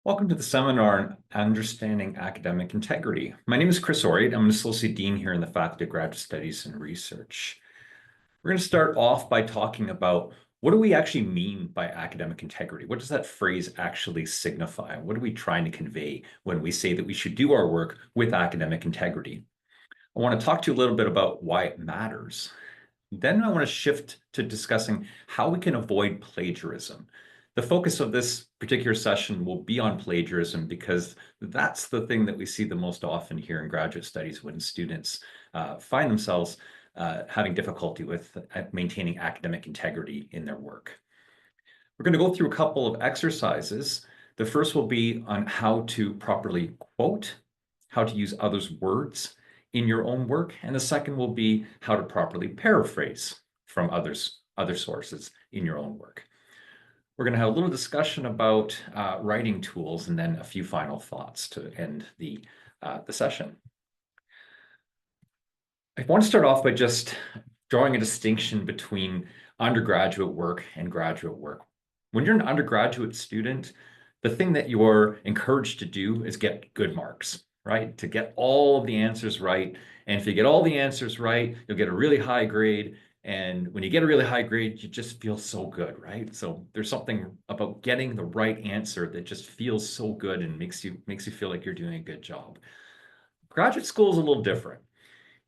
Welcome to the seminar on Understanding Academic Integrity. My name is Chris Oriet. I'm an Associate Dean here in the Faculty of Graduate Studies and Research. We're going to start off by talking about what do we actually mean by academic integrity? What does that phrase actually signify? What are we trying to convey when we say that we should do our work with academic integrity? I want to talk to you a little bit about why it matters. Then I want to shift to discussing how we can avoid plagiarism. The focus of this particular session will be on plagiarism because that's the thing that we see the most often here in graduate studies when students find themselves having difficulty with maintaining academic integrity in their work. We're going to go through a couple of exercises. The first will be on how to properly quote, how to use others' words in your own work, and the second will be how to properly paraphrase from other sources in your own work. We're going to have a little discussion about writing tools and then a few final thoughts to end the session. I want to start off by just drawing a distinction between undergraduate work and graduate work. When you're an undergraduate student, the thing that you're encouraged to do is get good marks, right? To get all of the answers right. And if you get all the answers right, you'll get a really high grade. And when you get a really high grade, you just feel so good, right? So there's something about getting the right answer that just feels so good and makes you feel like you're doing a good job. Graduate school is a little different.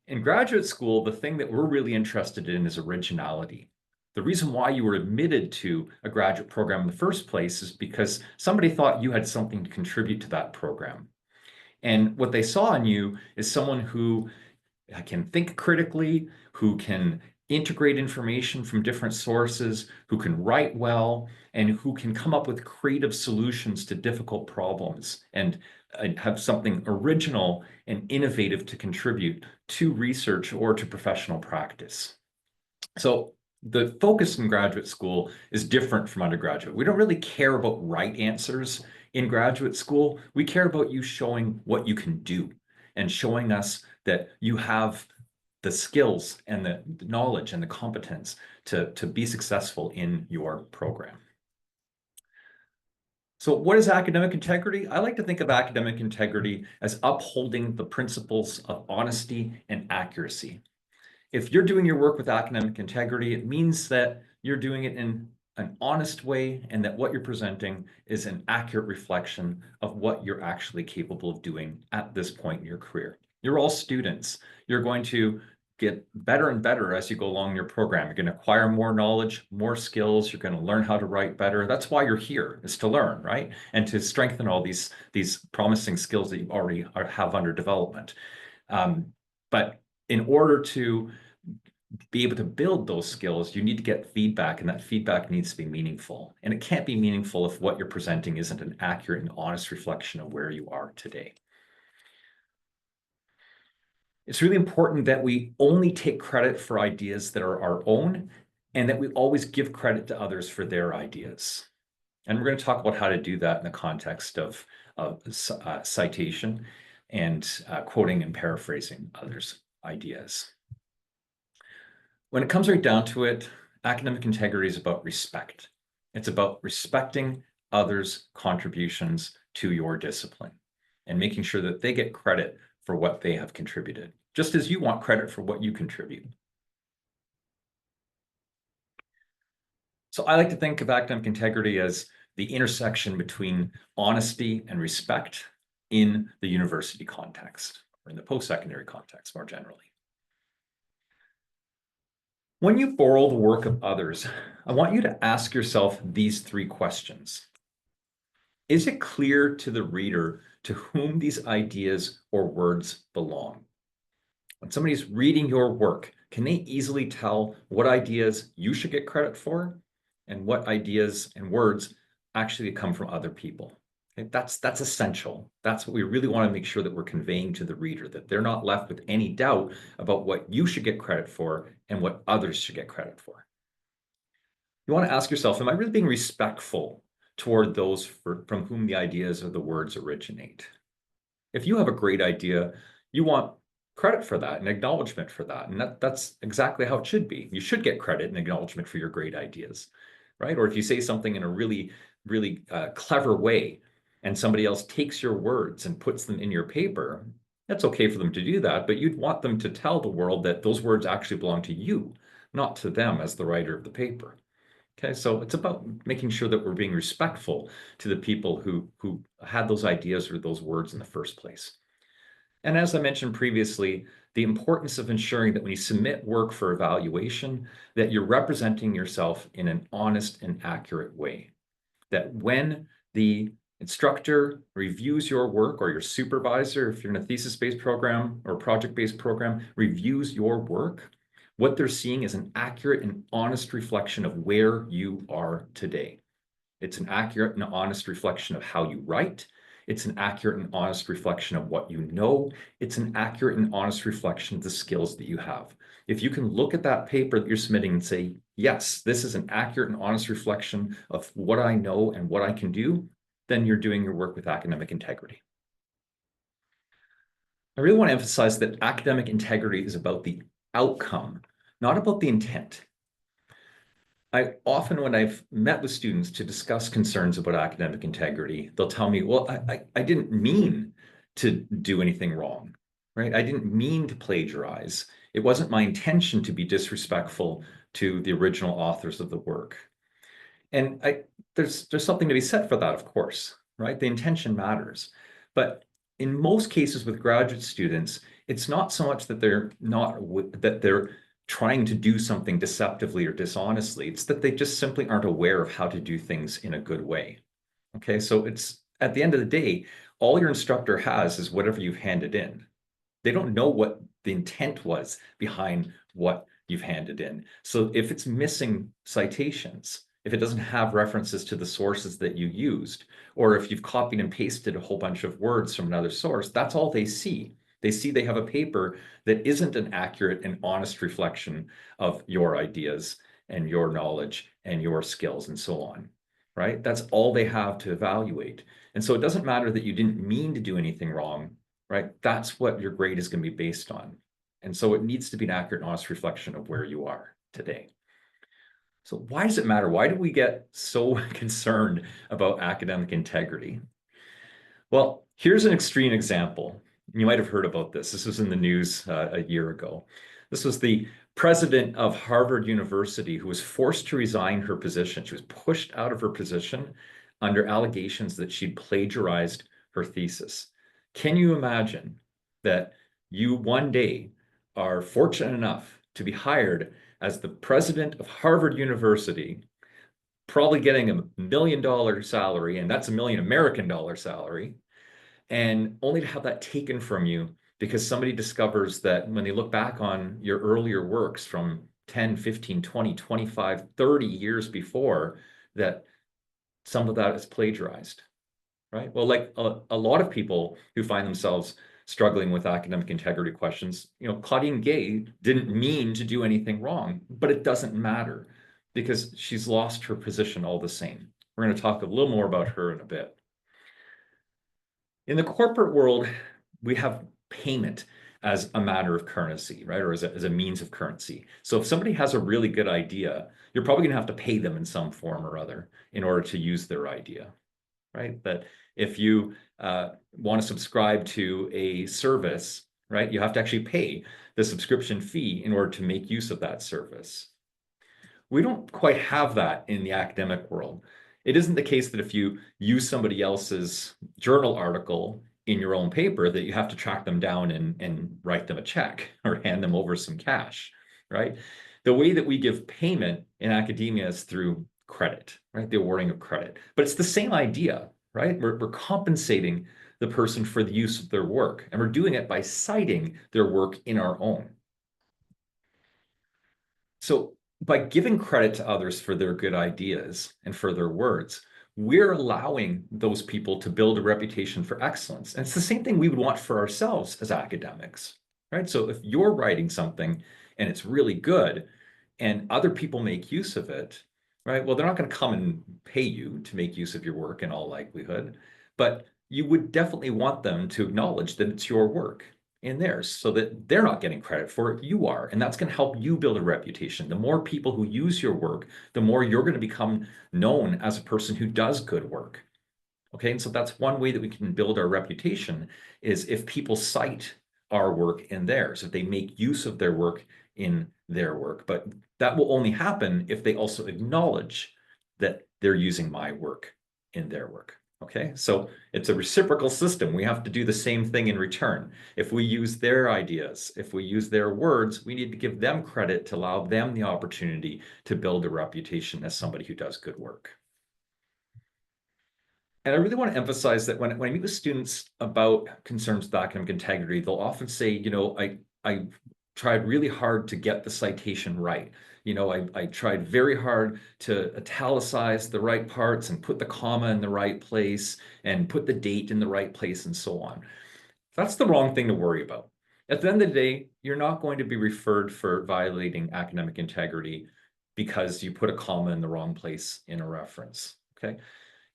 In graduate school, the thing that we're really interested in is originality. The reason why you were admitted to a graduate program in the first place is because somebody thought you had something to contribute to that program. And what they saw in you is someone who can think critically, who can integrate information from different sources, who can write well, and who can come up with creative solutions to difficult problems and have something original and innovative to contribute to research or to professional practice. So the focus in graduate school is different from undergraduate. We don't really care about right answers in graduate school. We care about you showing what you can do and showing us that you have the skills and the knowledge and the competence to be successful in your program. So what is academic integrity? I like to think of academic integrity as upholding the principles of honesty and accuracy. If you're doing your work with academic integrity, it means that you're doing it in an honest way and that what you're presenting is an accurate reflection of what you're actually capable of doing at this point in your career. You're all students. You're going to get better and better as you go along your program. You're going to acquire more knowledge, more skills. You're going to learn how to write better. That's why you're here, is to learn, right? And to strengthen all these promising skills that you already have under development. But in order to be able to build those skills, you need to get feedback, and that feedback needs to be meaningful. And it can't be meaningful if what you're presenting isn't an accurate and honest reflection of where you are today. It's really important that we only take credit for ideas that are our own and that we always give credit to others for their ideas. And we're going to talk about how to do that in the context of citation and quoting and paraphrasing others' ideas. When it comes right down to it, academic integrity is about respect. It's about respecting others' contributions to your discipline and making sure that they get credit for what they have contributed, just as you want credit for what you contribute. So I like to think of academic integrity as the intersection between honesty and respect in the university context, or in the post-secondary context more generally. When you borrow the work of others, I want you to ask yourself these three questions. Is it clear to the reader to whom these ideas or words belong? When somebody's reading your work, can they easily tell what ideas you should get credit for and what ideas and words actually come from other people? Okay, that's essential. That's what we really want to make sure that we're conveying to the reader, that they're not left with any doubt about what you should get credit for and what others should get credit for. You want to ask yourself, am I really being respectful toward those from whom the ideas or the words originate? If you have a great idea, you want credit for that and acknowledgement for that. And that's exactly how it should be. You should get credit and acknowledgement for your great ideas, right? Or if you say something in a really, really clever way, and somebody else takes your words and puts them in your paper, that's okay for them to do that, but you'd want them to tell the world that those words actually belong to you, not to them as the writer of the paper. Okay, so it's about making sure that we're being respectful to the people who had those ideas or those words in the first place. And as I mentioned previously, the importance of ensuring that when you submit work for evaluation, that you're representing yourself in an honest and accurate way. That when the instructor reviews your work, or your supervisor, if you're in a thesis-based program or project-based program, reviews your work, what they're seeing is an accurate and honest reflection of where you are today. It's an accurate and honest reflection of how you write. It's an accurate and honest reflection of what you know. It's an accurate and honest reflection of the skills that you have. If you can look at that paper that you're submitting and say, yes, this is an accurate and honest reflection of what I know and what I can do, then you're doing your work with academic integrity. I really want to emphasize that academic integrity is about the outcome, not about the intent. I often, when I've met with students to discuss concerns about academic integrity, they'll tell me, well, I didn't mean to do anything wrong, right? I didn't mean to plagiarize. It wasn't my intention to be disrespectful to the original authors of the work. And there's something to be said for that, of course, right? The intention matters. But in most cases with graduate students, it's not so much that they're trying to do something deceptively or dishonestly. It's that they just simply aren't aware of how to do things in a good way. Okay, so it's at the end of the day, all your instructor has is whatever you've handed in. They don't know what the intent was behind what you've handed in. So if it's missing citations, if it doesn't have references to the sources that you used, or if you've copied and pasted a whole bunch of words from another source, that's all they see. They see they have a paper that isn't an accurate and honest reflection of your ideas and your knowledge and your skills and so on, right? That's all they have to evaluate. And so it doesn't matter that you didn't mean to do anything wrong, right? That's what your grade is going to be based on. And so it needs to be an accurate and honest reflection of where you are today. So why does it matter? Why do we get so concerned about academic integrity? Well, here's an extreme example. You might have heard about this. This was in the news a year ago. This was the president of Harvard University who was forced to resign her position. She was pushed out of her position under allegations that she'd plagiarized her thesis. Can you imagine that you one day are fortunate enough to be hired as the president of Harvard University, probably getting $1 million salary, and that's $1 million American dollar salary, and only to have that taken from you because somebody discovers that when they look back on your earlier works from 10, 15, 20, 25, 30 years before, that some of that is plagiarized, right? Well, like a lot of people who find themselves struggling with academic integrity questions, Claudine Gay didn't mean to do anything wrong, but it doesn't matter because she's lost her position all the same. We're going to talk a little more about her in a bit. In the corporate world, we have payment as a matter of currency, right? Or as a means of currency. So if somebody has a really good idea, you're probably going to have to pay them in some form or other in order to use their idea, right? That if you want to subscribe to a service, right, you have to actually pay the subscription fee in order to make use of that service. We don't quite have that in the academic world. It isn't the case that if you use somebody else's journal article in your own paper that you have to track them down and write them a check or hand them over some cash, right? The way that we give payment in academia is through credit, right? The awarding of credit. But it's the same idea, right? We're compensating the person for the use of their work, and we're doing it by citing their work in our own. So by giving credit to others for their good ideas and for their words, we're allowing those people to build a reputation for excellence. And it's the same thing we would want for ourselves as academics, right? So if you're writing something and it's really good and other people make use of it, right? Well, they're not going to come and pay you to make use of your work in all likelihood, but you would definitely want them to acknowledge that it's your work in theirs so that they're not getting credit for it, you are. And that's going to help you build a reputation. The more people who use your work, the more you're going to become known as a person who does good work. Okay, and so that's one way that we can build our reputation is if people cite our work in theirs, if they make use of their work in their work. But that will only happen if they also acknowledge that they're using my work in their work. Okay, so it's a reciprocal system. We have to do the same thing in return. If we use their ideas, if we use their words, we need to give them credit to allow them the opportunity to build a reputation as somebody who does good work. And I really want to emphasize that when I meet with students about concerns with academic integrity, they'll often say, I tried really hard to get the citation right. I tried very hard to italicize the right parts and put the comma in the right place and put the date in the right place and so on. That's the wrong thing to worry about. At the end of the day, you're not going to be referred for violating academic integrity because you put a comma in the wrong place in a reference. Okay.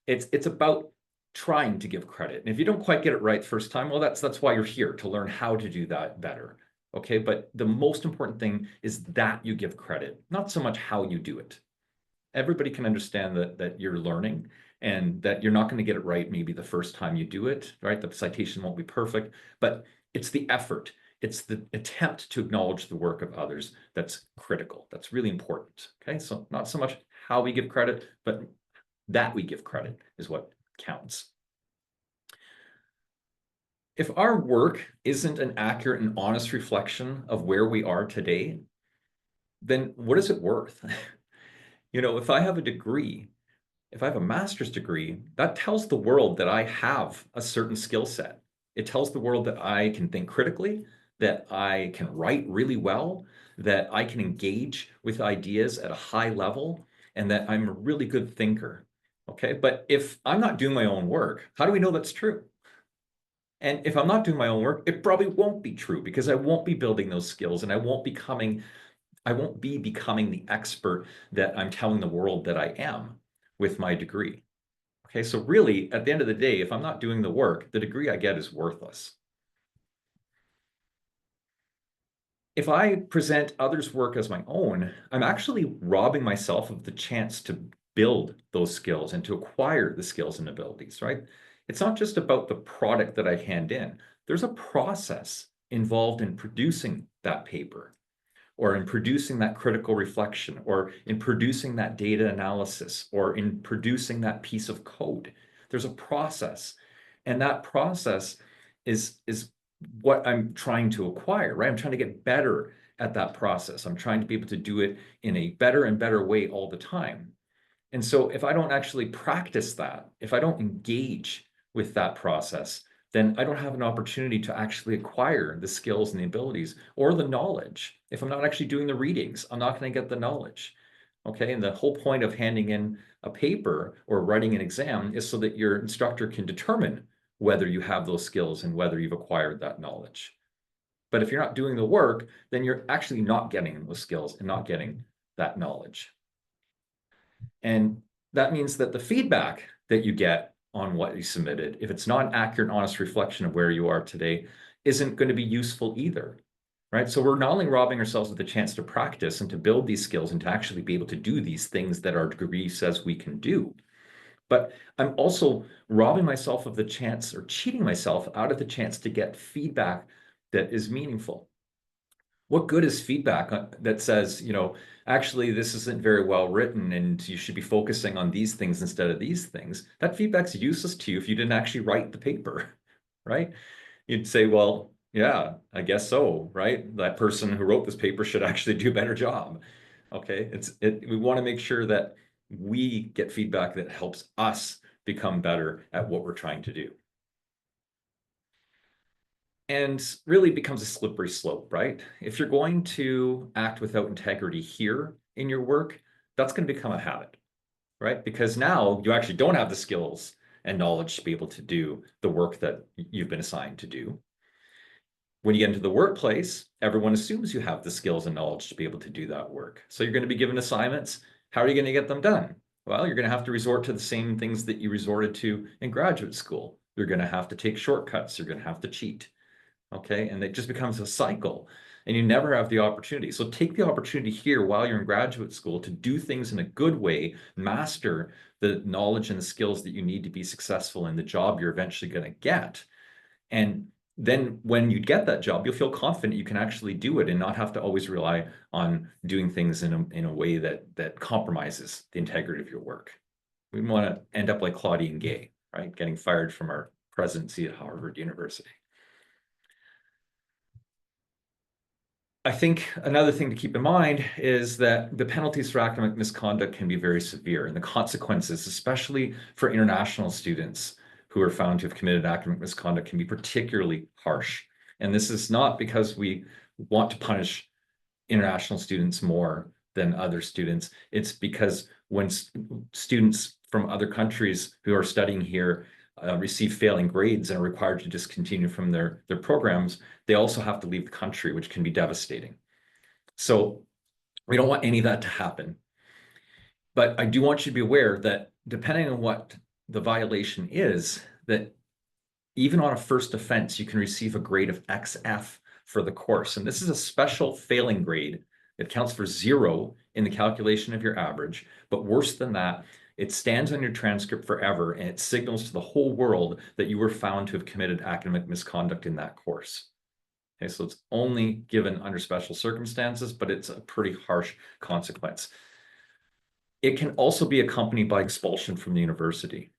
It's about trying to give credit. And if you don't quite get it right first time, well, that's why you're here, to learn how to do that better. Okay, but the most important thing is that you give credit, not so much how you do it. Everybody can understand that you're learning and that you're not going to get it right maybe the first time you do it, right? The citation won't be perfect, but it's the effort. It's the attempt to acknowledge the work of others that's critical. That's really important. Okay, so not so much how we give credit, but that we give credit is what counts. If our work isn't an accurate and honest reflection of where we are today, then what is it worth? If I have a degree, if I have a master's degree, that tells the world that I have a certain skill set. It tells the world that I can think critically, that I can write really well, that I can engage with ideas at a high level, and that I'm a really good thinker. Okay, but if I'm not doing my own work, how do we know that's true? And if I'm not doing my own work, it probably won't be true because I won't be building those skills and I won't be becoming the expert that I'm telling the world that I am with my degree. Okay, so really, at the end of the day, if I'm not doing the work, the degree I get is worthless. If I present others' work as my own, I'm actually robbing myself of the chance to build those skills and to acquire the skills and abilities, right? It's not just about the product that I hand in. There's a process involved in producing that paper, or in producing that critical reflection, or in producing that data analysis, or in producing that piece of code. There's a process, and that process is what I'm trying to acquire, right? I'm trying to get better at that process. I'm trying to be able to do it in a better and better way all the time. And so if I don't actually practice that, if I don't engage with that process, then I don't have an opportunity to actually acquire the skills and the abilities or the knowledge. If I'm not actually doing the readings, I'm not going to get the knowledge. Okay. And the whole point of handing in a paper or writing an exam is so that your instructor can determine whether you have those skills and whether you've acquired that knowledge. But if you're not doing the work, then you're actually not getting those skills and not getting that knowledge. And that means that the feedback that you get on what you submitted, if it's not an accurate, honest reflection of where you are today, isn't going to be useful either, right? So we're not only robbing ourselves of the chance to practice and to build these skills and to actually be able to do these things that our degree says we can do, but I'm also robbing myself of the chance or cheating myself out of the chance to get feedback that is meaningful. What good is feedback that says, actually, this isn't very well written and you should be focusing on these things instead of these things? That feedback's useless to you if you didn't actually write the paper, right? You'd say, well, yeah, I guess so, right? That person who wrote this paper should actually do a better job. Okay, we want to make sure that we get feedback that helps us become better at what we're trying to do. And really becomes a slippery slope, right? If you're going to act without integrity here in your work, that's going to become a habit, right? Because now you actually don't have the skills and knowledge to be able to do the work that you've been assigned to do. When you get into the workplace, everyone assumes you have the skills and knowledge to be able to do that work. So you're going to be given assignments. How are you going to get them done? Well, you're going to have to resort to the same things that you resorted to in graduate school. You're going to have to take shortcuts. You're going to have to cheat. Okay, and it just becomes a cycle. and you never have the opportunity. So take the opportunity here while you're in graduate school to do things in a good way, master the knowledge and the skills that you need to be successful in the job you're eventually going to get. And then when you get that job, you'll feel confident you can actually do it and not have to always rely on doing things in a way that compromises the integrity of your work. We want to end up like Claudine Gay, right? Getting fired from our presidency at Harvard University. I think another thing to keep in mind is that the penalties for academic misconduct can be very severe, and the consequences, especially for international students who are found to have committed academic misconduct, can be particularly harsh. And this is not because we want to punish international students more than other students. It's because when students from other countries who are studying here receive failing grades and are required to discontinue from their programs, they also have to leave the country, which can be devastating. So we don't want any of that to happen. But I do want you to be aware that depending on what the violation is, that even on a first offense, you can receive a grade of XF for the course. And this is a special failing grade. It counts for 0 in the calculation of your average. But worse than that, it stands on your transcript forever, and it signals to the whole world that you were found to have committed academic misconduct in that course. Okay, so it's only given under special circumstances, but it's a pretty harsh consequence. It can also be accompanied by expulsion from the university.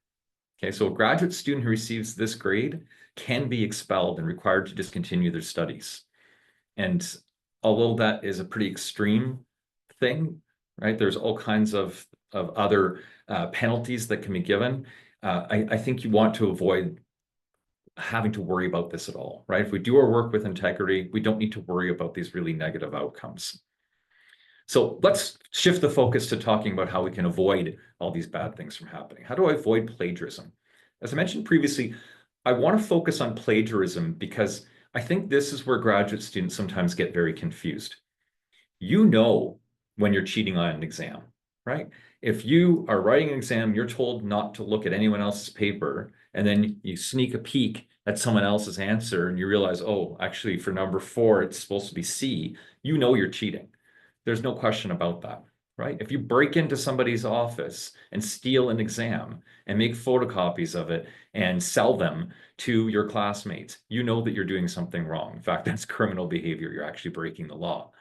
Okay, so a graduate student who receives this grade can be expelled and required to discontinue their studies. And although that is a pretty extreme thing, right, there's all kinds of other penalties that can be given. I think you want to avoid having to worry about this at all, right? If we do our work with integrity, we don't need to worry about these really negative outcomes. So let's shift the focus to talking about how we can avoid all these bad things from happening. How do I avoid plagiarism? As I mentioned previously, I want to focus on plagiarism because I think this is where graduate students sometimes get very confused. You know when you're cheating on an exam, right? If you are writing an exam, you're told not to look at anyone else's paper, and then you sneak a peek at someone else's answer and you realize, oh, actually for number 4, it's supposed to be C, you know you're cheating. There's no question about that, right? If you break into somebody's office and steal an exam and make photocopies of it and sell them to your classmates, you know that you're doing something wrong. In fact, that's criminal behavior. You're actually breaking the law.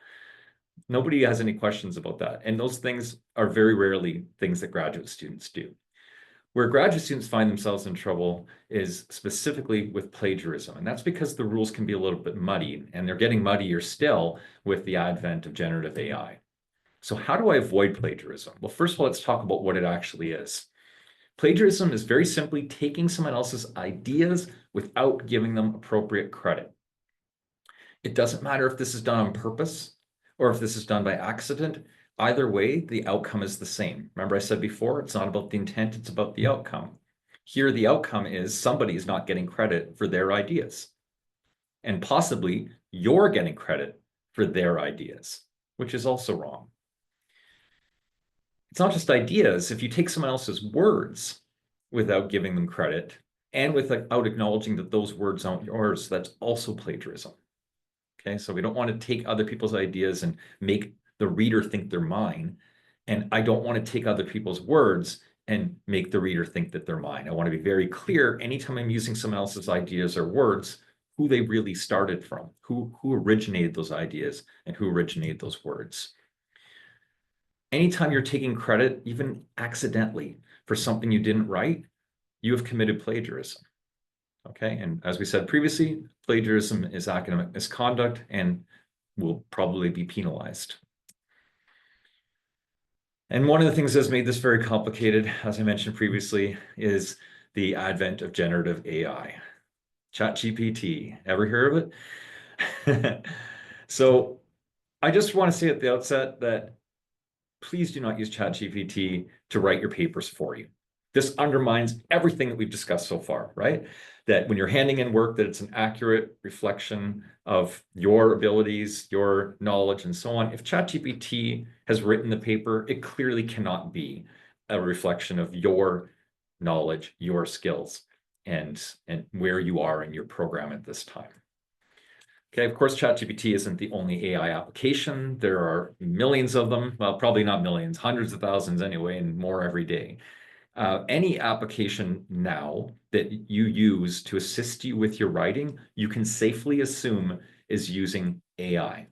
Nobody has any questions about that. And those things are very rarely things that graduate students do. Where graduate students find themselves in trouble is specifically with plagiarism. And that's because the rules can be a little bit muddy, and they're getting muddier still with the advent of generative AI. So how do I avoid plagiarism? Well, first of all, let's talk about what it actually is. Plagiarism is very simply taking someone else's ideas without giving them appropriate credit. It doesn't matter if this is done on purpose or if this is done by accident. Either way, the outcome is the same. Remember I said before, it's not about the intent, it's about the outcome. Here, the outcome is somebody is not getting credit for their ideas. And possibly you're getting credit for their ideas, which is also wrong. It's not just ideas. If you take someone else's words without giving them credit and without acknowledging that those words aren't yours, that's also plagiarism. Okay, so we don't want to take other people's ideas and make the reader think they're mine. And I don't want to take other people's words and make the reader think that they're mine. I want to be very clear anytime I'm using someone else's ideas or words, who they really started from, who originated those ideas and who originated those words. Anytime you're taking credit, even accidentally, for something you didn't write, you have committed plagiarism. Okay, and as we said previously, plagiarism is academic misconduct and will probably be penalized. And one of the things that's made this very complicated, as I mentioned previously, is the advent of generative AI. ChatGPT, ever hear of it? So I just want to say at the outset that please do not use ChatGPT to write your papers for you. This undermines everything that we've discussed so far, right? That when you're handing in work, that it's an accurate reflection of your abilities, your knowledge, and so on. If ChatGPT has written the paper, it clearly cannot be a reflection of your knowledge, your skills, and where you are in your program at this time. Okay, of course, ChatGPT isn't the only AI application. There are millions of them. Well, probably not millions, hundreds of thousands anyway, and more every day. Any application now that you use to assist you with your writing, you can safely assume is using AI,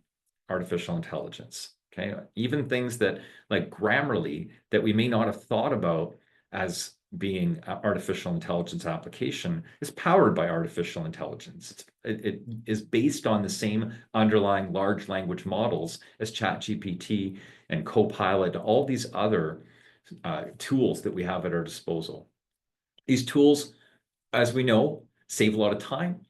artificial intelligence. Okay, even things that like Grammarly that we may not have thought about as being an artificial intelligence application is powered by artificial intelligence. It is based on the same underlying large language models as ChatGPT and Copilot, all these other tools that we have at our disposal. These tools, as we know, save a lot of time.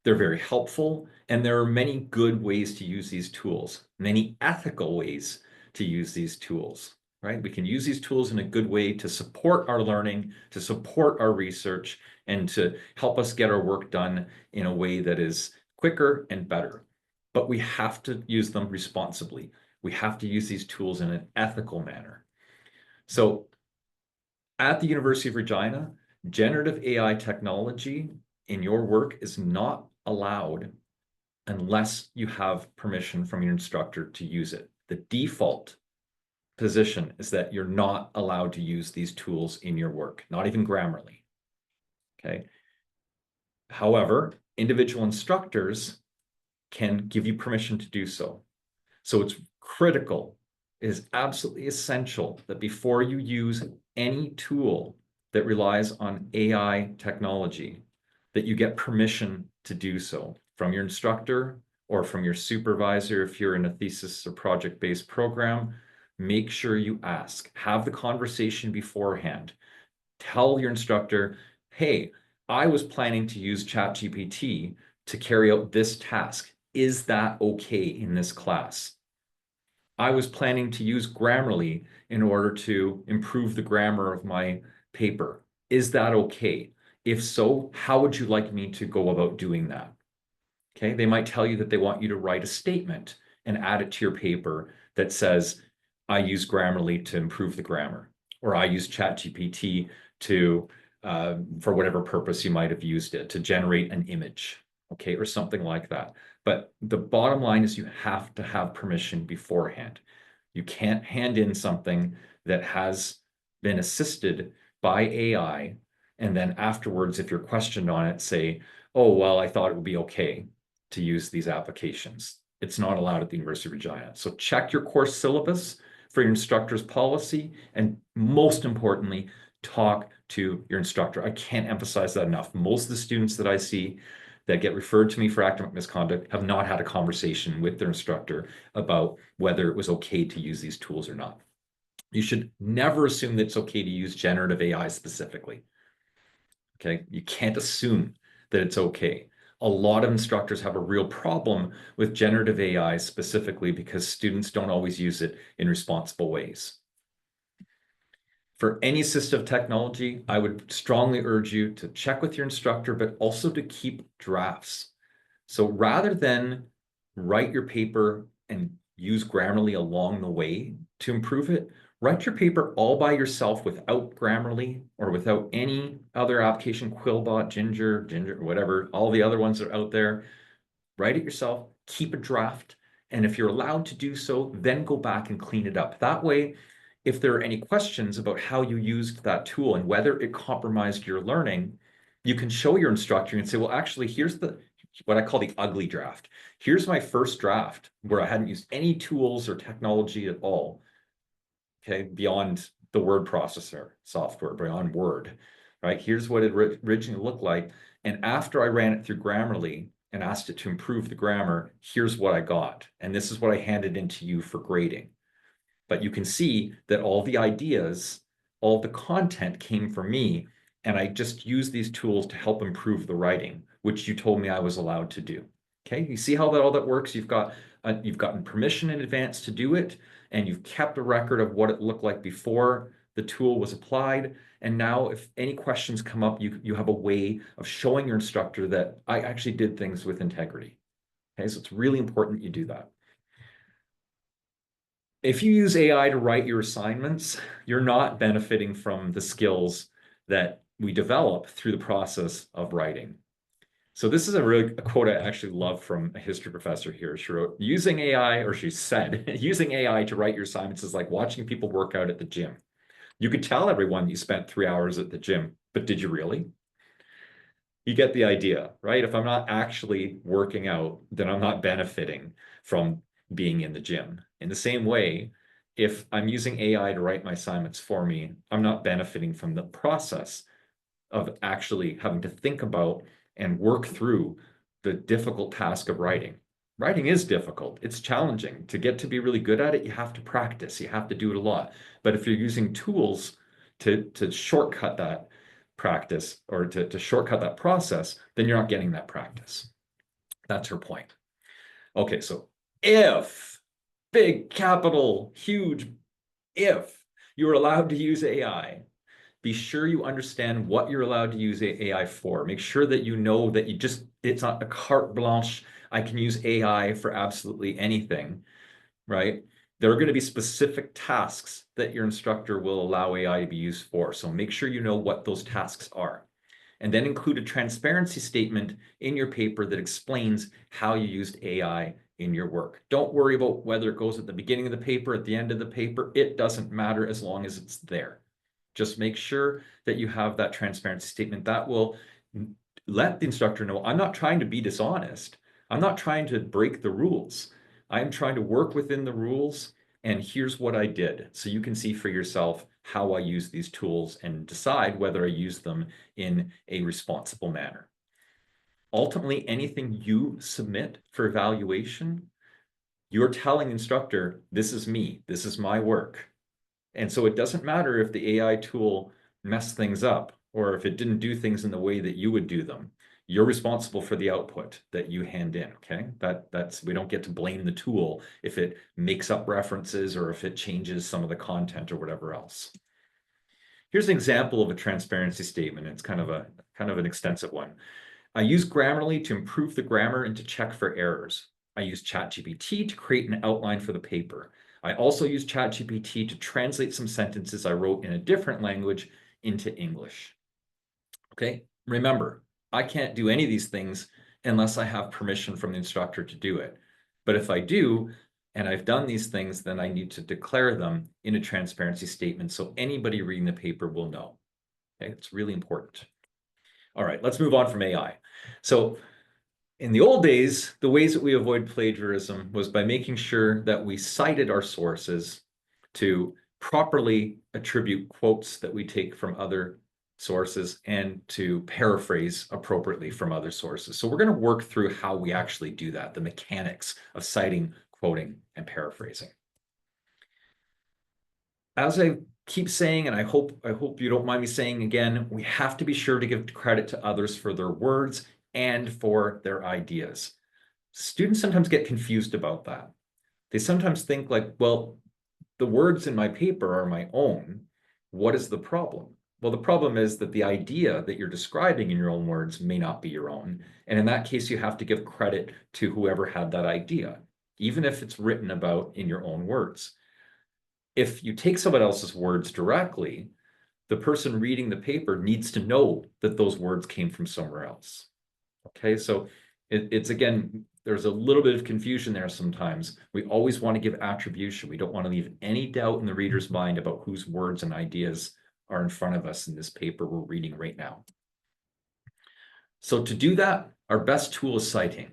They're very helpful, and there are many good ways to use these tools, many ethical ways to use these tools, right? We can use these tools in a good way to support our learning, to support our research, and to help us get our work done in a way that is quicker and better. But we have to use them responsibly. We have to use these tools in an ethical manner. So at the University of Regina, generative AI technology in your work is not allowed unless you have permission from your instructor to use it. The default position is that you're not allowed to use these tools in your work, not even Grammarly. Okay. However, individual instructors can give you permission to do so. So it's critical, it is absolutely essential that before you use any tool that relies on AI technology, that you get permission to do so from your instructor or from your supervisor if you're in a thesis or project-based program. Make sure you ask. Have the conversation beforehand. Tell your instructor, hey, I was planning to use ChatGPT to carry out this task. Is that okay in this class? I was planning to use Grammarly in order to improve the grammar of my paper. Is that okay? If so, how would you like me to go about doing that? Okay, they might tell you that they want you to write a statement and add it to your paper that says, I use Grammarly to improve the grammar, or I use ChatGPT to, for whatever purpose you might have used it, to generate an image, okay, or something like that. But the bottom line is you have to have permission beforehand. You can't hand in something that has been assisted by AI, and then afterwards, if you're questioned on it, say, oh, well, I thought it would be okay to use these applications. It's not allowed at the University of Regina. So check your course syllabus for your instructor's policy, and most importantly, talk to your instructor. I can't emphasize that enough. Most of the students that I see that get referred to me for academic misconduct have not had a conversation with their instructor about whether it was okay to use these tools or not. You should never assume that it's okay to use generative AI specifically. Okay, you can't assume that it's okay. A lot of instructors have a real problem with generative AI specifically because students don't always use it in responsible ways. For any assistive technology, I would strongly urge you to check with your instructor, but also to keep drafts. So rather than write your paper and use Grammarly along the way to improve it, write your paper all by yourself without Grammarly or without any other application, Quillbot, Ginger, whatever, all the other ones that are out there. Write it yourself, keep a draft, and if you're allowed to do so, then go back and clean it up. That way, if there are any questions about how you used that tool and whether it compromised your learning, you can show your instructor and say, well, actually, here's what I call the ugly draft. Here's my first draft where I hadn't used any tools or technology at all, okay, beyond the word processor software, beyond Word, right? Here's what it originally looked like. And after I ran it through Grammarly and asked it to improve the grammar, here's what I got. And this is what I handed into you for grading. But you can see that all the ideas, all the content came from me, and I just used these tools to help improve the writing, which you told me I was allowed to do. Okay, you see how all that works? You've gotten permission in advance to do it, and you've kept a record of what it looked like before the tool was applied. And now if any questions come up, you have a way of showing your instructor that I actually did things with integrity. Okay, so it's really important you do that. If you use AI to write your assignments, you're not benefiting from the skills that we develop through the process of writing. So this is a quote I actually love from a history professor here. She wrote, using AI, or she said, using AI to write your assignments is like watching people work out at the gym. You could tell everyone you spent 3 hours at the gym, but did you really? You get the idea, right? If I'm not actually working out, then I'm not benefiting from being in the gym. In the same way, if I'm using AI to write my assignments for me, I'm not benefiting from the process of actually having to think about and work through the difficult task of writing. Writing is difficult. It's challenging. To get to be really good at it, you have to practice. You have to do it a lot. But if you're using tools to shortcut that practice or to shortcut that process, then you're not getting that practice. That's her point. Okay, so if, big capital, huge if you're allowed to use AI, be sure you understand what you're allowed to use AI for. Make sure that you know that it's not a carte blanche. I can use AI for absolutely anything, right? There are going to be specific tasks that your instructor will allow AI to be used for. So make sure you know what those tasks are. And then include a transparency statement in your paper that explains how you used AI in your work. Don't worry about whether it goes at the beginning of the paper, at the end of the paper. It doesn't matter as long as it's there. Just make sure that you have that transparency statement. That will let the instructor know, I'm not trying to be dishonest. I'm not trying to break the rules. I'm trying to work within the rules, and here's what I did. So you can see for yourself how I use these tools and decide whether I use them in a responsible manner. Ultimately, anything you submit for evaluation, you're telling the instructor, this is me, this is my work. And so it doesn't matter if the AI tool messed things up or if it didn't do things in the way that you would do them. You're responsible for the output that you hand in, okay? That's we don't get to blame the tool if it makes up references or if it changes some of the content or whatever else. Here's an example of a transparency statement. It's kind of an extensive one. I use Grammarly to improve the grammar and to check for errors. I use ChatGPT to create an outline for the paper. I also use ChatGPT to translate some sentences I wrote in a different language into English. Okay, remember, I can't do any of these things unless I have permission from the instructor to do it. But if I do, and I've done these things, then I need to declare them in a transparency statement so anybody reading the paper will know. Okay, it's really important. All right, let's move on from AI. So in the old days, the ways that we avoid plagiarism was by making sure that we cited our sources to properly attribute quotes that we take from other sources and to paraphrase appropriately from other sources. So we're going to work through how we actually do that, the mechanics of citing, quoting, and paraphrasing. As I keep saying, and I hope you don't mind me saying again, we have to be sure to give credit to others for their words and for their ideas. Students sometimes get confused about that. They sometimes think like, well, the words in my paper are my own. What is the problem? Well, the problem is that the idea that you're describing in your own words may not be your own. And in that case, you have to give credit to whoever had that idea, even if it's written about in your own words. If you take someone else's words directly, the person reading the paper needs to know that those words came from somewhere else. Okay, so it's again, there's a little bit of confusion there sometimes. We always want to give attribution. We don't want to leave any doubt in the reader's mind about whose words and ideas are in front of us in this paper we're reading right now. So to do that, our best tool is citing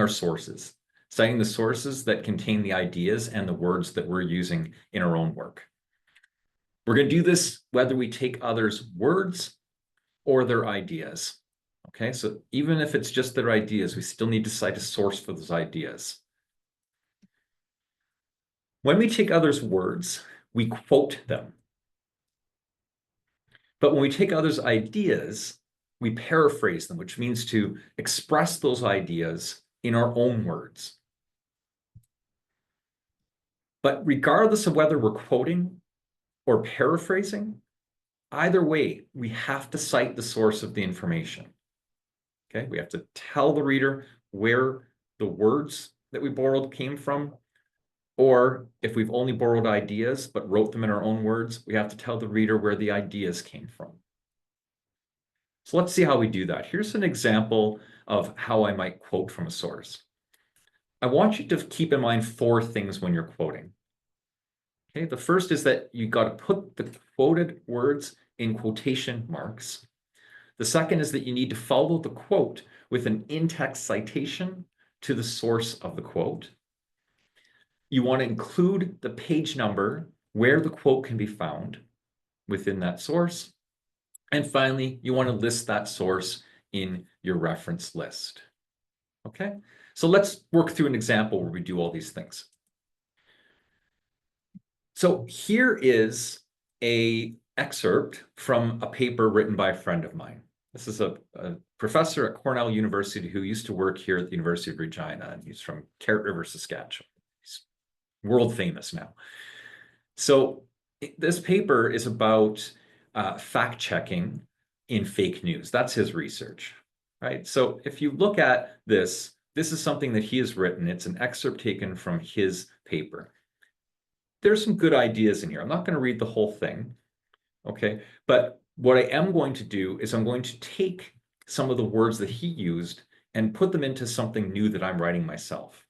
our sources, citing the sources that contain the ideas and the words that we're using in our own work. We're going to do this whether we take others' words or their ideas. Okay, so even if it's just their ideas, we still need to cite a source for those ideas. When we take others' words, we quote them. But when we take others' ideas, we paraphrase them, which means to express those ideas in our own words. But regardless of whether we're quoting or paraphrasing, either way, we have to cite the source of the information. Okay, we have to tell the reader where the words that we borrowed came from, or if we've only borrowed ideas but wrote them in our own words, we have to tell the reader where the ideas came from. So let's see how we do that. Here's an example of how I might quote from a source. I want you to keep in mind 4 things when you're quoting. Okay, the first is that you got to put the quoted words in quotation marks. The second is that you need to follow the quote with an in-text citation to the source of the quote. You want to include the page number where the quote can be found within that source. And finally, you want to list that source in your reference list. Okay, so let's work through an example where we do all these things. So here is an excerpt from a paper written by a friend of mine. This is a professor at Cornell University who used to work here at the University of Regina, and he's from Carrot River, Saskatchewan. He's world famous now. So this paper is about fact-checking in fake news. That's his research, right? So if you look at this, this is something that he has written. It's an excerpt taken from his paper. There's some good ideas in here. I'm not going to read the whole thing, okay? But what I am going to do is I'm going to take some of the words that he used and put them into something new that I'm writing myself.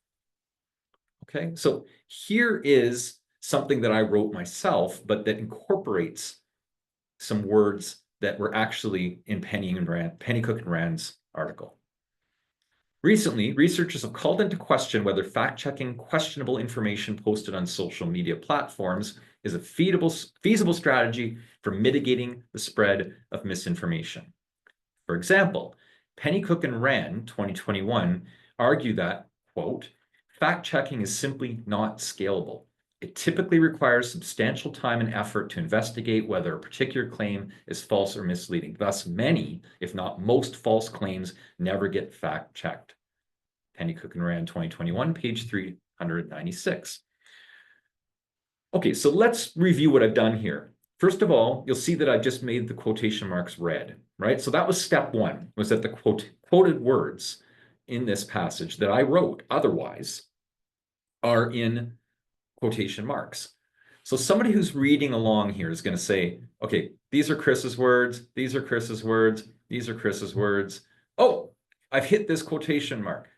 Okay, so here is something that I wrote myself, but that incorporates some words that were actually in Pennycook and Rand's article. Recently, researchers have called into question whether fact-checking questionable information posted on social media platforms is a feasible strategy for mitigating the spread of misinformation. For example, Pennycook and Rand, 2021, argue that, quote, fact-checking is simply not scalable. It typically requires substantial time and effort to investigate whether a particular claim is false or misleading. Thus, many, if not most, false claims never get fact-checked. Pennycook and Rand, 2021, page 396. Okay, so let's review what I've done here. First of all, you'll see that I've just made the quotation marks red, right? So that was step 1, was that the quoted words in this passage that I wrote otherwise are in quotation marks. So somebody who's reading along here is going to say, okay, these are Chris's words, these are Chris's words, these are Chris's words. Oh, I've hit this quotation mark.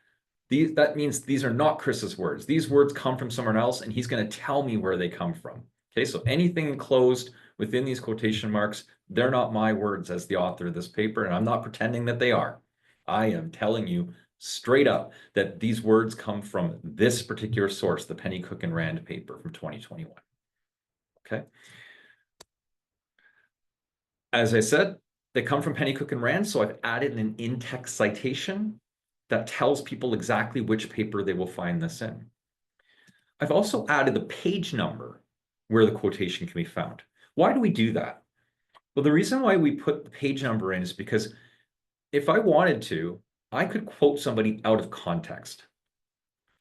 That means these are not Chris's words. These words come from someone else, and he's going to tell me where they come from. Okay, so anything enclosed within these quotation marks, they're not my words as the author of this paper, and I'm not pretending that they are. I am telling you straight up that these words come from this particular source, the Pennycook and Rand paper from 2021. Okay. As I said, they come from Pennycook and Rand, so I've added an in-text citation that tells people exactly which paper they will find this in. I've also added the page number where the quotation can be found. Why do we do that? Well, the reason why we put the page number in is because if I wanted to, I could quote somebody out of context.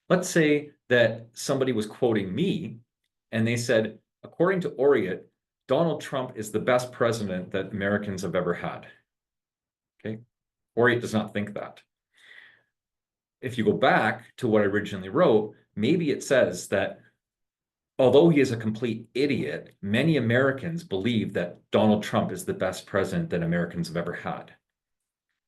Let's say that somebody was quoting me and they said, according to Oriet, Donald Trump is the best president that Americans have ever had. Okay, Oriet does not think that. If you go back to what I originally wrote, maybe it says that although he is a complete idiot, many Americans believe that Donald Trump is the best president that Americans have ever had.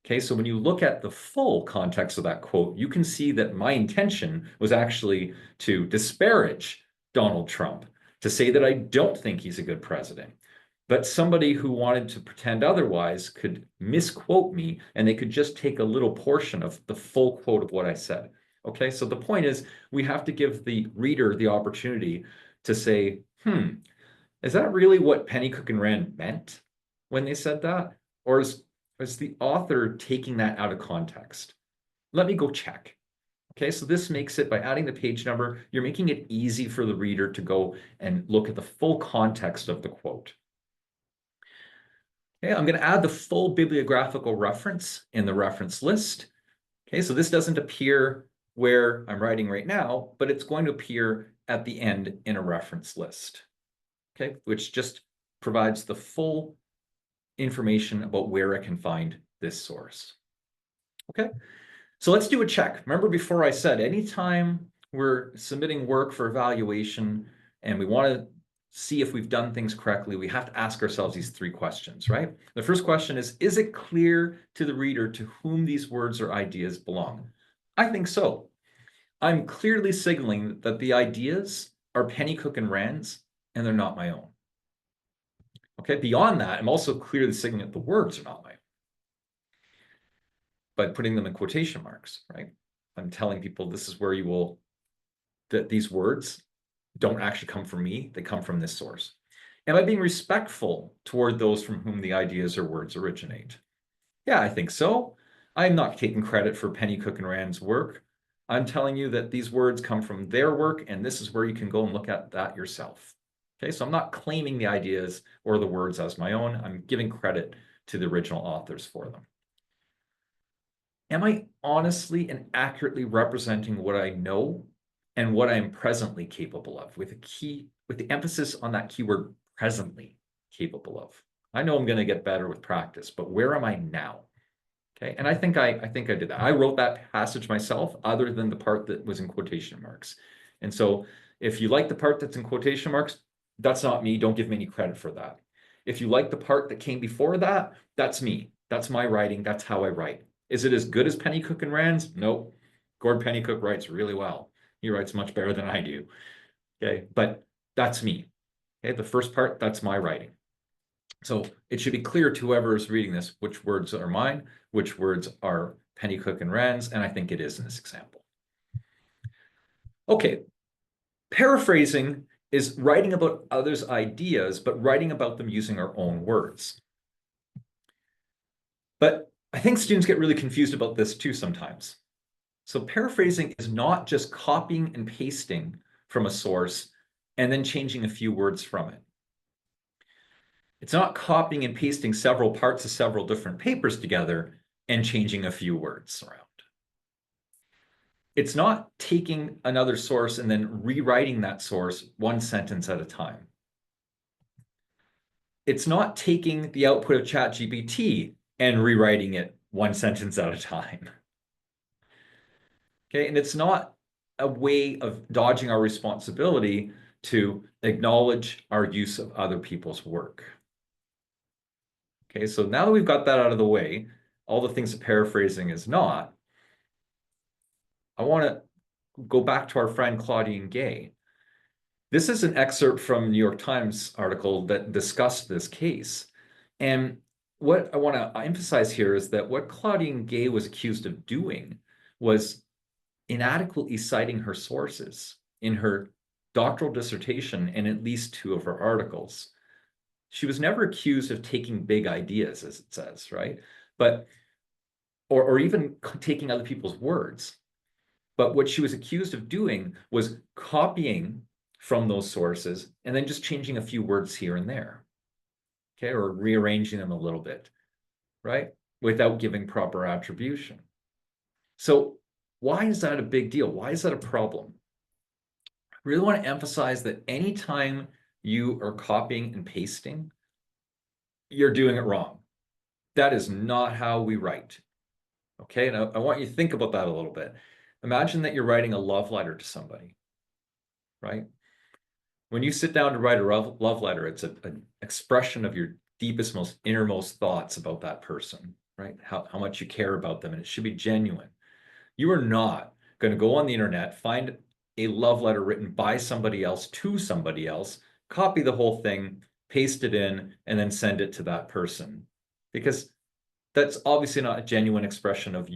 Okay, so when you look at the full context of that quote, you can see that my intention was actually to disparage Donald Trump, to say that I don't think he's a good president. But somebody who wanted to pretend otherwise could misquote me, and they could just take a little portion of the full quote of what I said. Okay, so the point is we have to give the reader the opportunity to say, is that really what Pennycook and Rand meant when they said that? Or is the author taking that out of context? Let me go check. Okay, so this makes it, by adding the page number, you're making it easy for the reader to go and look at the full context of the quote. Okay, I'm going to add the full bibliographical reference in the reference list. Okay, so this doesn't appear where I'm writing right now, but it's going to appear at the end in a reference list, okay, which just provides the full information about where I can find this source. Okay, so let's do a check. Remember before I said, anytime we're submitting work for evaluation and we want to see if we've done things correctly, we have to ask ourselves these three questions, right? The first question is it clear to the reader to whom these words or ideas belong? I think so. I'm clearly signaling that the ideas are Pennycook and Rand's, and they're not my own. Okay, beyond that, I'm also clearly signaling that the words are not my own by putting them in quotation marks, right? I'm telling people this is where you will, that these words don't actually come from me, they come from this source. Am I being respectful toward those from whom the ideas or words originate? Yeah, I think so. I'm not taking credit for Pennycook and Rand's work. I'm telling you that these words come from their work, and this is where you can go and look at that yourself. Okay, so I'm not claiming the ideas or the words as my own. I'm giving credit to the original authors for them. Am I honestly and accurately representing what I know and what I am presently capable of, with the emphasis on that keyword presently capable of? I know I'm going to get better with practice, but where am I now? Okay, and I think I did that. I wrote that passage myself, other than the part that was in quotation marks. And so if you like the part that's in quotation marks, that's not me. Don't give me any credit for that. If you like the part that came before that, that's me. That's my writing. That's how I write. Is it as good as Pennycook and Rand's? Nope. Gord Pennycook writes really well. He writes much better than I do. Okay, but that's me. Okay, the first part, that's my writing. So it should be clear to whoever is reading this which words are mine, which words are Pennycook and Rand's, and I think it is in this example. Okay, paraphrasing is writing about others' ideas, but writing about them using our own words. But I think students get really confused about this too sometimes. So paraphrasing is not just copying and pasting from a source and then changing a few words from it. It's not copying and pasting several parts of several different papers together and changing a few words around. It's not taking another source and then rewriting that source one sentence at a time. It's not taking the output of ChatGPT and rewriting it one sentence at a time. Okay, and it's not a way of dodging our responsibility to acknowledge our use of other people's work. Okay, so now that we've got that out of the way, all the things that paraphrasing is not, I want to go back to our friend Claudine Gay. This is an excerpt from a New York Times article that discussed this case. And what I want to emphasize here is that what Claudine Gay was accused of doing was inadequately citing her sources in her doctoral dissertation and at least two of her articles. She was never accused of taking big ideas, as it says, right? But, or even taking other people's words. But what she was accused of doing was copying from those sources and then just changing a few words here and there, okay, or rearranging them a little bit, right, without giving proper attribution. So why is that a big deal? Why is that a problem? I really want to emphasize that anytime you are copying and pasting, you're doing it wrong. That is not how we write. Okay, and I want you to think about that a little bit. Imagine that you're writing a love letter to somebody, right? When you sit down to write a love letter, it's an expression of your deepest, most innermost thoughts about that person, right? How much you care about them, and it should be genuine. You are not going to go on the internet, find a love letter written by somebody else to somebody else, copy the whole thing, paste it in, and then send it to that person. Because that's obviously not a genuine expression of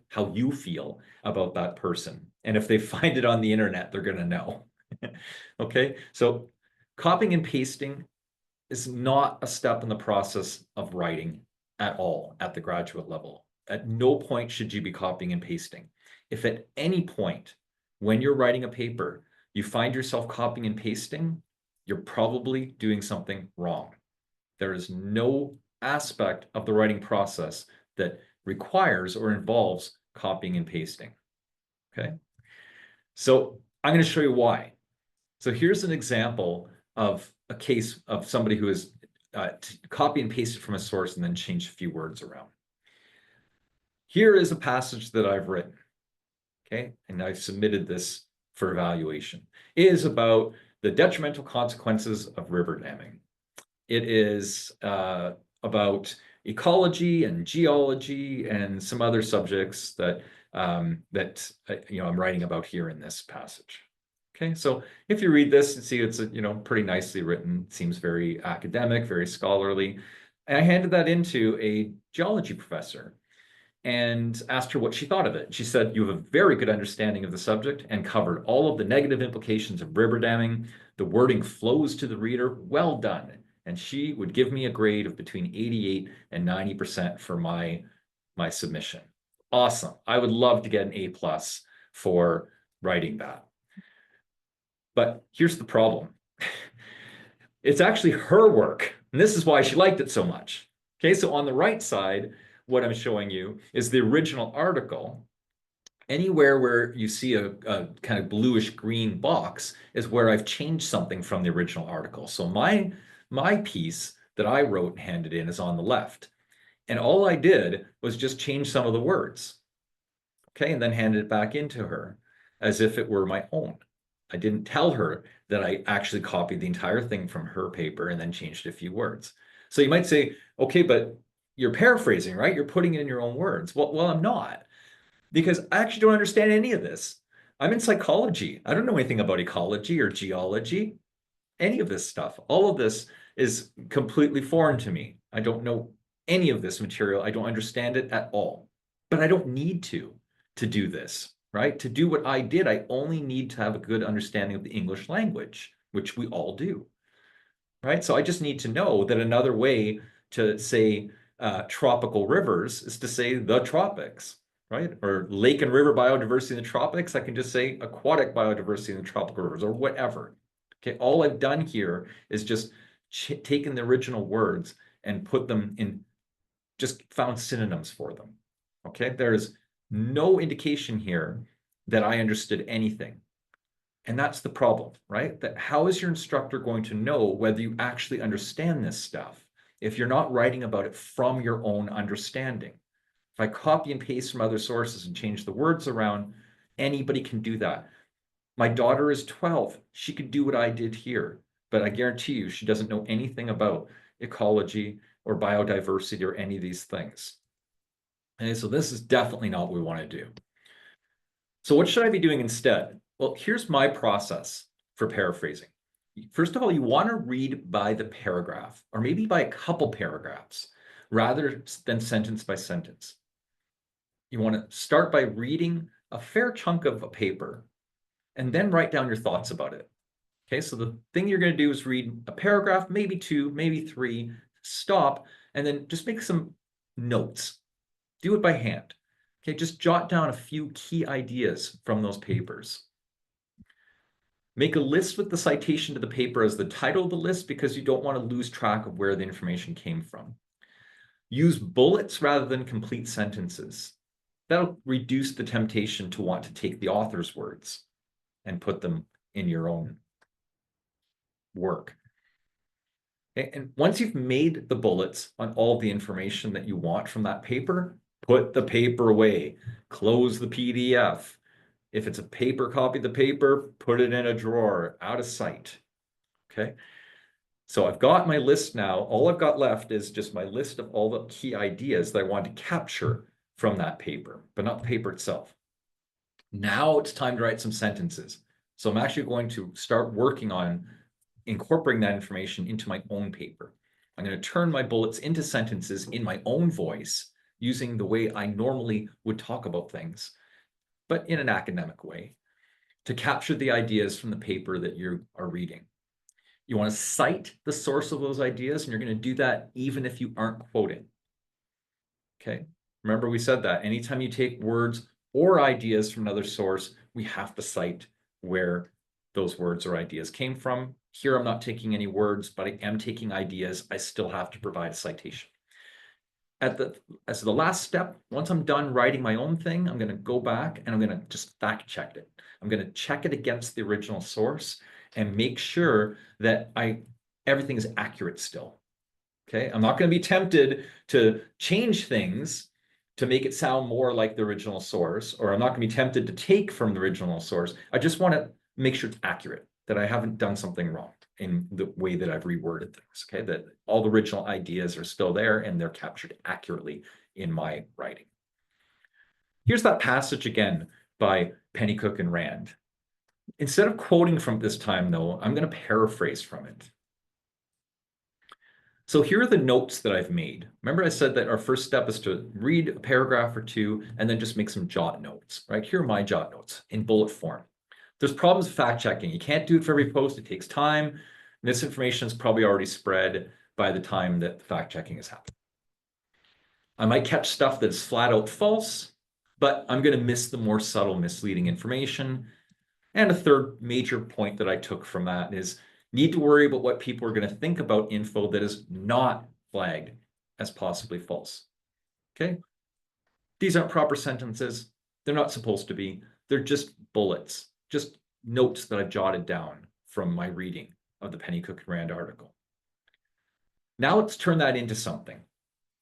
how you feel about that person. And if they find it on the internet, they're going to know. Okay, so copying and pasting is not a step in the process of writing at all at the graduate level. At no point should you be copying and pasting. If at any point when you're writing a paper, you find yourself copying and pasting, you're probably doing something wrong. There is no aspect of the writing process that requires or involves copying and pasting. Okay, so I'm going to show you why. So here's an example of a case of somebody who has copy and pasted from a source and then changed a few words around. Here is a passage that I've written, okay? And I've submitted this for evaluation. It is about The Detrimental Consequences of River Damming. It is about ecology and geology and some other subjects that I'm writing about here in this passage. Okay, so if you read this and see it's pretty nicely written, seems very academic, very scholarly. And I handed that into a geology professor and asked her what she thought of it. She said, "You have a very good understanding of the subject and covered all of the negative implications of river damming. The wording flows to the reader. Well done." And she would give me a grade of between 88 and 90% for my submission. Awesome. I would love to get an A+ for writing that. But here's the problem. It's actually her work, and this is why she liked it so much. Okay, so on the right side, what I'm showing you is the original article. Anywhere where you see a kind of bluish green box is where I've changed something from the original article. So my piece that I wrote and handed in is on the left. And all I did was just change some of the words. Okay, and then handed it back into her as if it were my own. I didn't tell her that I actually copied the entire thing from her paper and then changed a few words. So you might say, okay, but you're paraphrasing, right? You're putting it in your own words. Well, I'm not, because I actually don't understand any of this. I'm in psychology. I don't know anything about ecology or geology, any of this stuff. All of this is completely foreign to me. I don't know any of this material. I don't understand it at all. But I don't need to do this, right? To do what I did, I only need to have a good understanding of the English language, which we all do, right? So I just need to know that another way to say tropical rivers is to say the tropics, right? Or lake and river biodiversity in the tropics, I can just say aquatic biodiversity in the tropical rivers or whatever. Okay, all I've done here is just taken the original words and put them in, just found synonyms for them. Okay, there's no indication here that I understood anything. And that's the problem, right? That how is your instructor going to know whether you actually understand this stuff if you're not writing about it from your own understanding? If I copy and paste from other sources and change the words around, anybody can do that. My daughter is 12. She could do what I did here, but I guarantee you she doesn't know anything about ecology or biodiversity or any of these things. And so this is definitely not what we want to do. So what should I be doing instead? Well, here's my process for paraphrasing. First of all, you want to read by the paragraph, or maybe by a couple paragraphs, rather than sentence by sentence. You want to start by reading a fair chunk of a paper, and then write down your thoughts about it. Okay, so the thing you're going to do is read a paragraph, maybe 2, maybe 3, stop, and then just make some notes. Do it by hand. Okay, just jot down a few key ideas from those papers. Make a list with the citation to the paper as the title of the list because you don't want to lose track of where the information came from. Use bullets rather than complete sentences. That'll reduce the temptation to want to take the author's words and put them in your own work. Okay, and once you've made the bullets on all the information that you want from that paper, put the paper away, close the PDF. If it's a paper copy of the paper, put it in a drawer, out of sight. Okay, so I've got my list now. All I've got left is just my list of all the key ideas that I want to capture from that paper, but not the paper itself. Now it's time to write some sentences. So I'm actually going to start working on incorporating that information into my own paper. I'm going to turn my bullets into sentences in my own voice using the way I normally would talk about things, but in an academic way, to capture the ideas from the paper that you are reading. You want to cite the source of those ideas, and you're going to do that even if you aren't quoting. Okay, remember we said that anytime you take words or ideas from another source, we have to cite where those words or ideas came from. Here, I'm not taking any words, but I am taking ideas. I still have to provide a citation. As the last step, once I'm done writing my own thing, I'm going to go back and I'm going to just fact check it. I'm going to check it against the original source and make sure that everything is accurate still. Okay, I'm not going to be tempted to change things to make it sound more like the original source, or I'm not going to be tempted to take from the original source. I just want to make sure it's accurate. that I haven't done something wrong in the way that I've reworded things, okay? That all the original ideas are still there and they're captured accurately in my writing. Here's that passage again by Pennycook and Rand. Instead of quoting from this time, though, I'm going to paraphrase from it. So here are the notes that I've made. Remember I said that our first step is to read a paragraph or two and then just make some jot notes, right? Here are my jot notes in bullet form. There's problems with fact checking. You can't do it for every post. It takes time. Misinformation is probably already spread by the time that the fact checking has happened. I might catch stuff that's flat out false, but I'm going to miss the more subtle misleading information. And a third major point that I took from that is need to worry about what people are going to think about info that is not flagged as possibly false. Okay? These aren't proper sentences. They're not supposed to be. They're just bullets, just notes that I've jotted down from my reading of the Pennycook and Rand article. Now let's turn that into something.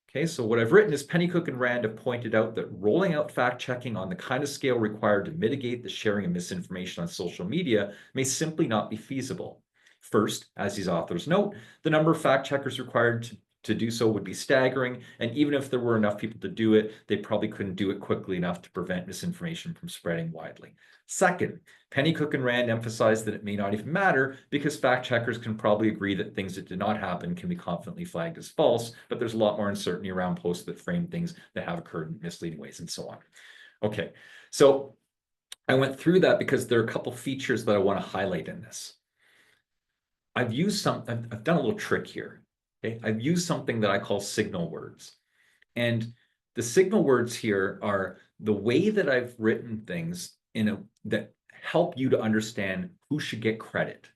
Okay, so what I've written is Pennycook and Rand have pointed out that rolling out fact-checking on the kind of scale required to mitigate the sharing of misinformation on social media may simply not be feasible. First, as these authors note, the number of fact-checkers required to do so would be staggering, and even if there were enough people to do it, they probably couldn't do it quickly enough to prevent misinformation from spreading widely. Second, Pennycook and Rand emphasized that it may not even matter because fact-checkers can probably agree that things that did not happen can be confidently flagged as false, but there's a lot more uncertainty around posts that frame things that have occurred in misleading ways and so on. Okay, so I went through that because there are a couple features that I want to highlight in this. I've done a little trick here. Okay? I've used something that I call signal words. And the signal words here are the way that I've written things that help you to understand who should get credit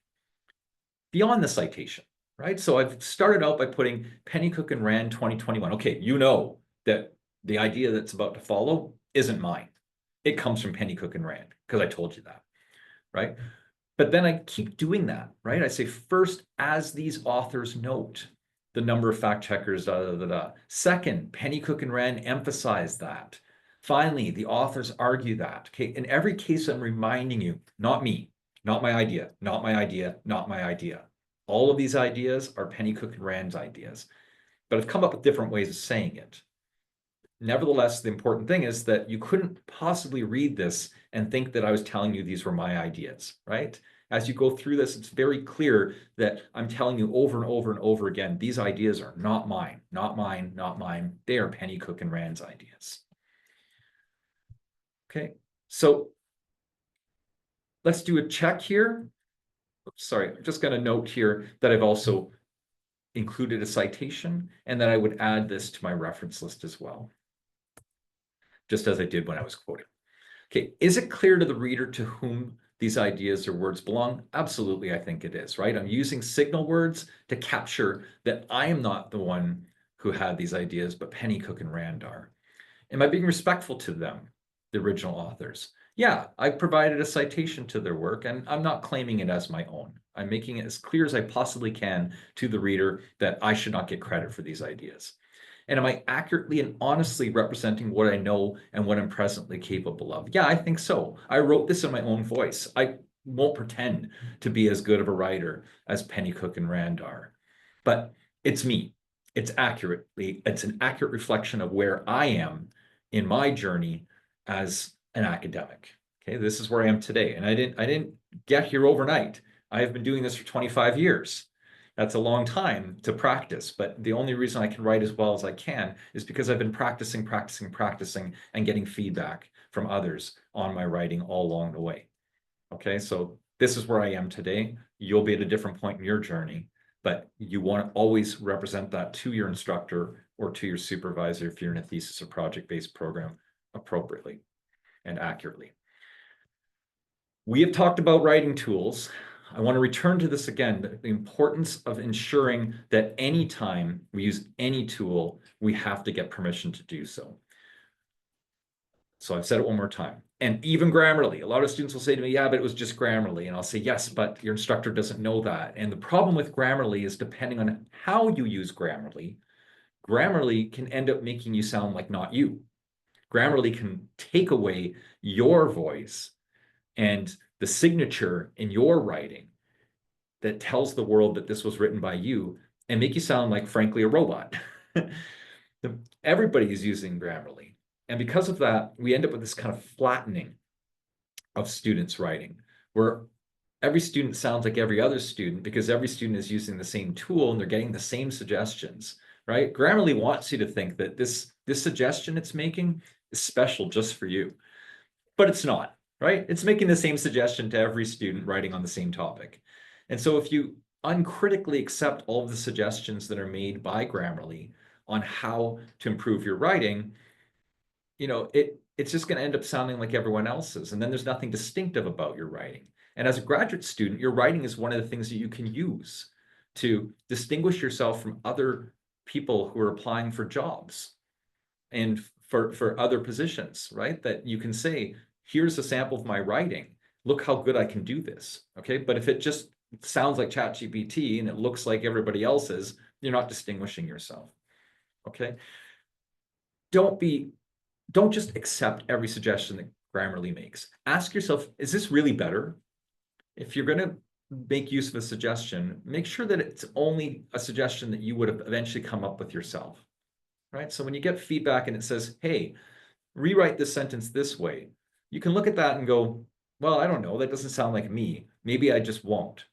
beyond the citation, right? So I've started out by putting Pennycook and Rand 2021. Okay, you know that the idea that's about to follow isn't mine. It comes from Pennycook and Rand because I told you that, right? But then I keep doing that, right? I say first, as these authors note, the number of fact checkers, da, da, da, da. Second, Pennycook and Rand emphasize that. Finally, the authors argue that. Okay, in every case, I'm reminding you, not me, not my idea, not my idea, not my idea. All of these ideas are Pennycook and Rand's ideas, but I've come up with different ways of saying it. Nevertheless, the important thing is that you couldn't possibly read this and think that I was telling you these were my ideas, right? As you go through this, it's very clear that I'm telling you over and over and over again, these ideas are not mine, not mine, not mine. They are Pennycook and Rand's ideas. Okay, so let's do a check here. Oops, sorry, I'm just going to note here that I've also included a citation and that I would add this to my reference list as well, just as I did when I was quoting. Okay, is it clear to the reader to whom these ideas or words belong? Absolutely, I think it is, right? I'm using signal words to capture that I am not the one who had these ideas, but Pennycook and Rand are. Am I being respectful to them, the original authors? Yeah, I provided a citation to their work, and I'm not claiming it as my own. I'm making it as clear as I possibly can to the reader that I should not get credit for these ideas. And am I accurately and honestly representing what I know and what I'm presently capable of? Yeah, I think so. I wrote this in my own voice. I won't pretend to be as good of a writer as Pennycook and Rand are, but it's me. It's an accurate reflection of where I am in my journey as an academic. Okay, this is where I am today. And I didn't get here overnight. I have been doing this for 25 years. That's a long time to practice, but the only reason I can write as well as I can is because I've been practicing, and getting feedback from others on my writing all along the way. Okay, so this is where I am today. You'll be at a different point in your journey, but you want to always represent that to your instructor or to your supervisor if you're in a thesis or project-based program appropriately and accurately. We have talked about writing tools. I want to return to this again, the importance of ensuring that anytime we use any tool, we have to get permission to do so. So I've said it one more time. And even Grammarly, a lot of students will say to me, yeah, but it was just Grammarly. And I'll say, yes, but your instructor doesn't know that. And the problem with Grammarly is depending on how you use Grammarly, Grammarly can end up making you sound like not you. Grammarly can take away your voice and the signature in your writing that tells the world that this was written by you and make you sound like, frankly, a robot. Everybody is using Grammarly. And because of that, we end up with this kind of flattening of students writing, where every student sounds like every other student because every student is using the same tool and they're getting the same suggestions, right? Grammarly wants you to think that this suggestion it's making is special just for you, but it's not, right? It's making the same suggestion to every student writing on the same topic. And so if you uncritically accept all of the suggestions that are made by Grammarly on how to improve your writing, it's just going to end up sounding like everyone else's. And then there's nothing distinctive about your writing. And as a graduate student, your writing is one of the things that you can use to distinguish yourself from other people who are applying for jobs and for other positions, right? That you can say, here's a sample of my writing. Look how good I can do this, okay? But if it just sounds like ChatGPT and it looks like everybody else's, you're not distinguishing yourself, okay? Don't just accept every suggestion that Grammarly makes. Ask yourself, is this really better? If you're going to make use of a suggestion, make sure that it's only a suggestion that you would have eventually come up with yourself, right? So when you get feedback and it says, hey, rewrite this sentence this way, you can look at that and go, well, I don't know, that doesn't sound like me. Maybe I just won't,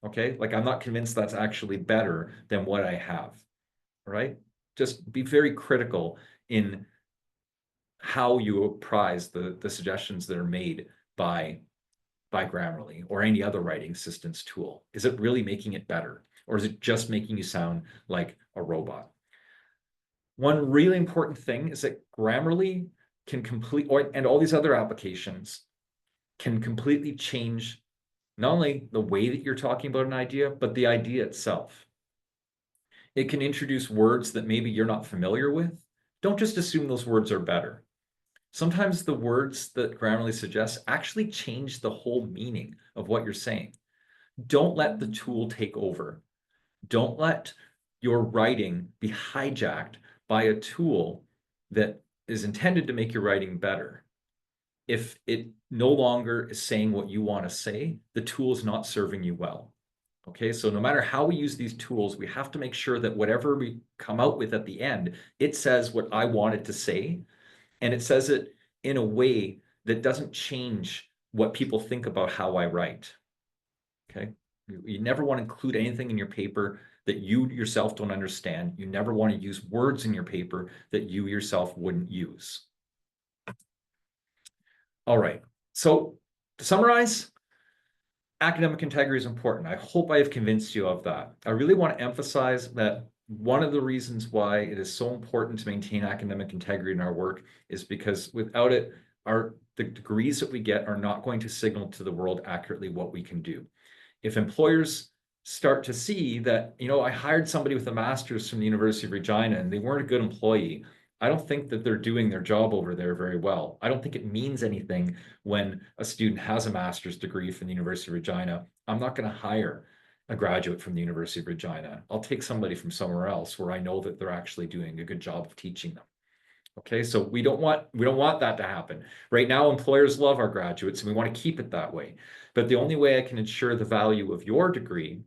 okay? Like I'm not convinced that's actually better than what I have, right? Just be very critical in how you apprise the suggestions that are made by Grammarly or any other writing assistance tool. Is it really making it better? Or is it just making you sound like a robot? One really important thing is that Grammarly can and all these other applications can completely change not only the way that you're talking about an idea, but the idea itself. It can introduce words that maybe you're not familiar with. Don't just assume those words are better. Sometimes the words that Grammarly suggests actually change the whole meaning of what you're saying. Don't let the tool take over. Don't let your writing be hijacked by a tool that is intended to make your writing better. If it no longer is saying what you want to say, the tool is not serving you well. Okay, so no matter how we use these tools, we have to make sure that whatever we come out with at the end, it says what I want it to say, and it says it in a way that doesn't change what people think about how I write. Okay, you never want to include anything in your paper that you yourself don't understand. You never want to use words in your paper that you yourself wouldn't use. All right, so to summarize, academic integrity is important. I hope I have convinced you of that. I really want to emphasize that one of the reasons why it is so important to maintain academic integrity in our work is because without it, the degrees that we get are not going to signal to the world accurately what we can do. If employers start to see that, I hired somebody with a master's from the University of Regina and they weren't a good employee, I don't think that they're doing their job over there very well. I don't think it means anything when a student has a master's degree from the University of Regina. I'm not going to hire a graduate from the University of Regina. I'll take somebody from somewhere else where I know that they're actually doing a good job of teaching them. Okay, so we don't want that to happen. Right now, employers love our graduates and we want to keep it that way. But the only way I can ensure the value of your degree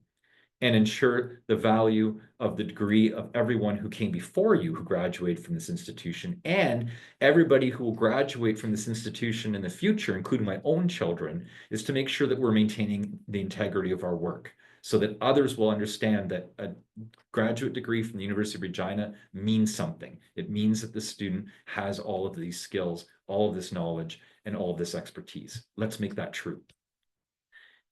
and ensure the value of the degree of everyone who came before you who graduated from this institution and everybody who will graduate from this institution in the future, including my own children, is to make sure that we're maintaining the integrity of our work so that others will understand that a graduate degree from the University of Regina means something. It means that the student has all of these skills, all of this knowledge, and all of this expertise. Let's make that true.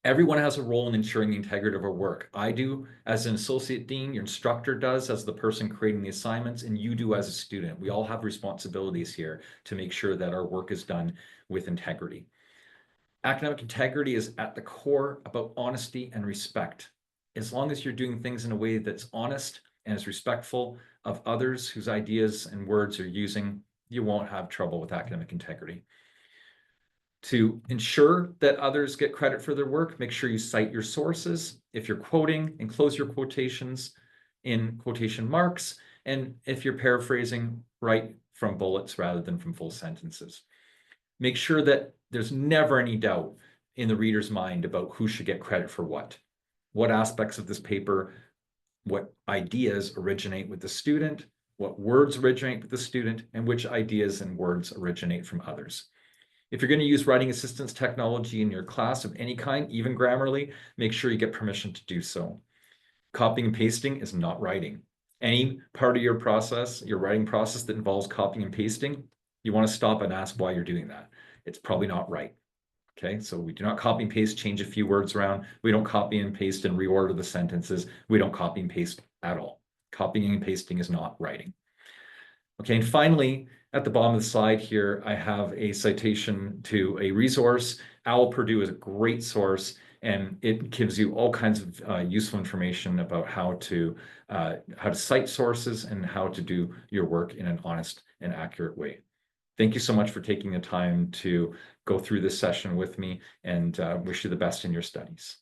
Everyone has a role in ensuring the integrity of our work. I do as an associate dean, your instructor does as the person creating the assignments, and you do as a student. We all have responsibilities here to make sure that our work is done with integrity. Academic integrity is at the core about honesty and respect. As long as you're doing things in a way that's honest and is respectful of others whose ideas and words you're using, you won't have trouble with academic integrity. To ensure that others get credit for their work, make sure you cite your sources. If you're quoting, enclose your quotations in quotation marks. And if you're paraphrasing, write from bullets rather than from full sentences. Make sure that there's never any doubt in the reader's mind about who should get credit for what. what aspects of this paper, what ideas originate with the student, what words originate with the student, and which ideas and words originate from others. If you're going to use writing assistance technology in your class of any kind, even Grammarly, make sure you get permission to do so. Copying and pasting is not writing. Any part of your process, your writing process that involves copying and pasting, you want to stop and ask why you're doing that. It's probably not right. Okay, so we do not copy and paste, change a few words around. We don't copy and paste and reorder the sentences. We don't copy and paste at all. Copying and pasting is not writing. Okay, and finally, at the bottom of the slide here, I have a citation to a resource. OWL Purdue is a great source, and it gives you all kinds of useful information about how to cite sources and how to do your work in an honest and accurate way. Thank you so much for taking the time to go through this session with me, and wish you the best in your studies.